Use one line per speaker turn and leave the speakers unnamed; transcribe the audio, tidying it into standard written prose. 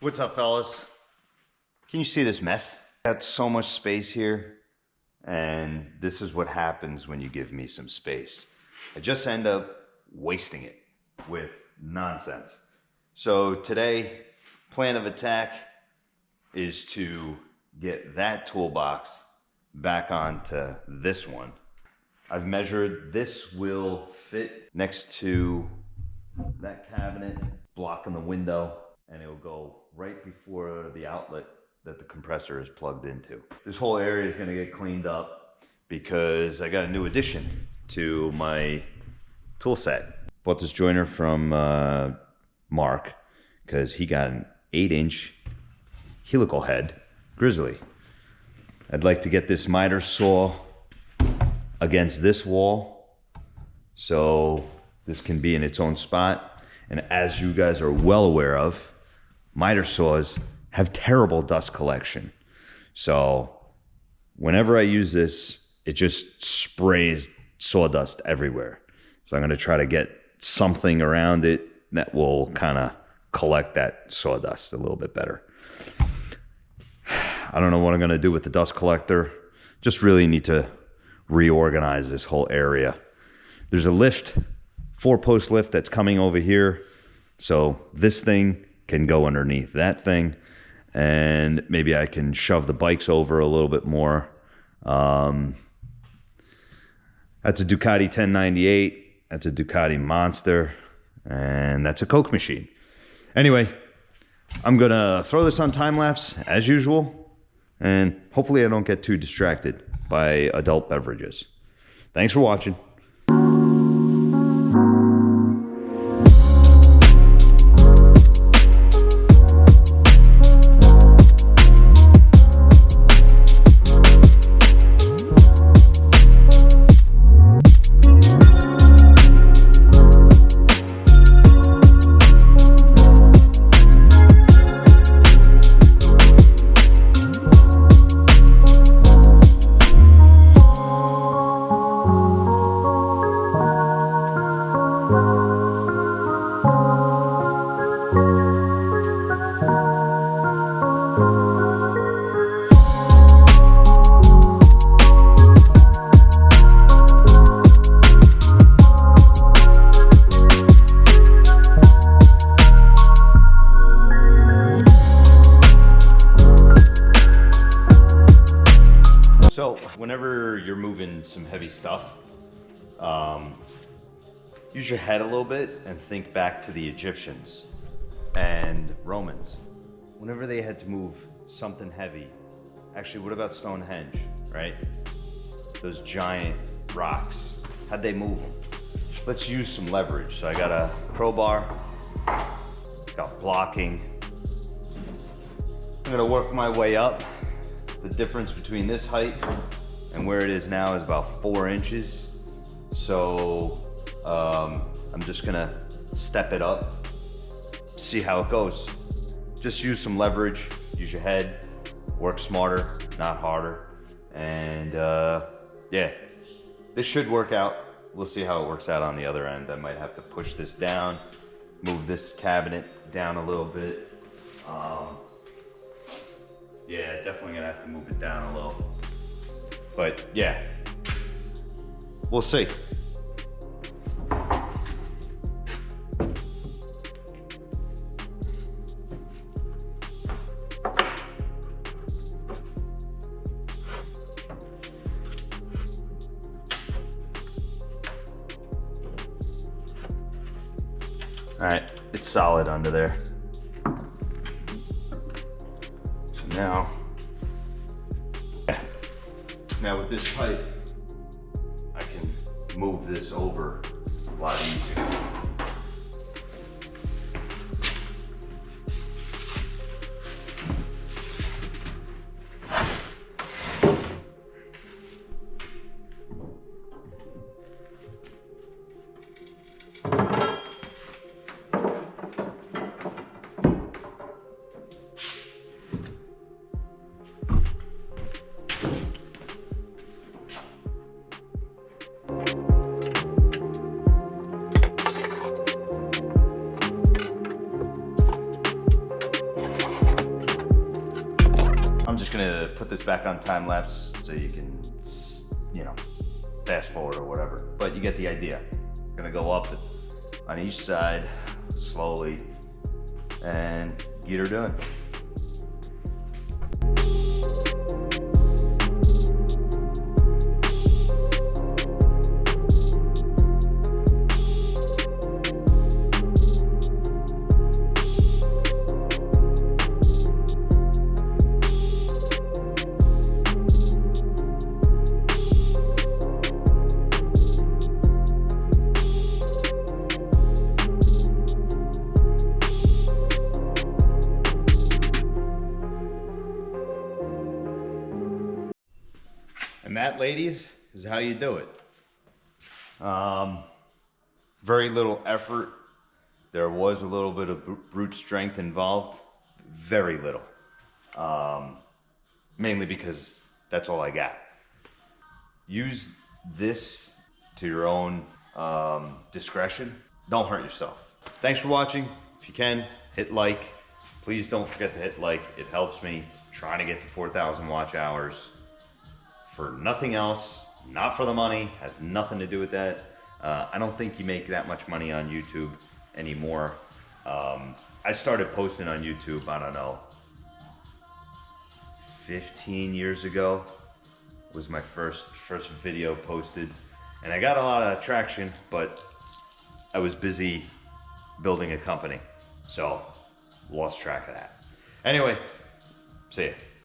What's up, fellas? Can you see this mess? Got so much space here, and this is what happens when you give me some space. I just end up wasting it with nonsense. So today, plan of attack is to get that toolbox back onto this one. I've measured, this will fit next to that cabinet, blocking the window, and it will go right before the outlet that the compressor is plugged into. This whole area is gonna get cleaned up because I got a new addition to my tool set. Bought this joiner from Mark because he got an 8-inch helical head grizzly. I'd like to get this miter saw against this wall so this can be in its own spot. And as you guys are well aware of, miter saws have terrible dust collection. So whenever I use this, it just sprays sawdust everywhere. So I'm gonna try to get something around it that will kind of collect that sawdust a little bit better. I don't know what I'm gonna do with the dust collector. Just really need to reorganize this whole area. There's a lift, 4-post lift that's coming over here. So this thing can go underneath that thing, and maybe I can shove the bikes over a little bit more. That's a Ducati 1098. That's a Ducati Monster, and that's a Coke machine. Anyway, I'm gonna throw this on time lapse as usual, and hopefully I don't get too distracted by adult beverages. Thanks for watching. So whenever you're moving some heavy stuff, use your head a little bit and think back to the Egyptians and Romans. Whenever they had to move something heavy, actually, what about Stonehenge, right? Those giant rocks, how'd they move them? Let's use some leverage. So I got a crowbar, got blocking. I'm gonna work my way up. The difference between this height and where it is now is about 4 inches. So I'm just gonna step it up, see how it goes. Just use some leverage, use your head, work smarter, not harder. And yeah, this should work out. We'll see how it works out on the other end. I might have to push this down, move this cabinet down a little bit. Yeah, definitely gonna have to move it down a little. But yeah, we'll see. All right, it's solid under there. Now with this height, I can move this over a lot easier. just gonna put this back on time lapse so you can, you know, fast forward or whatever. But you get the idea. Gonna go up on each side slowly and get her done. And that, ladies, is how you do it. Very little effort. There was a little bit of brute strength involved. Very little. Mainly because that's all I got. Use this to your own discretion. Don't hurt yourself. Thanks for watching. If you can, hit like. Please don't forget to hit like. It helps me trying to get to 4,000 watch hours. For nothing else, not for the money, has nothing to do with that. I don't think you make that much money on YouTube anymore. I started posting on YouTube, I don't know, 15 years ago was my first video posted. And I got a lot of traction, but I was busy building a company. So, lost track of that. Anyway, see ya.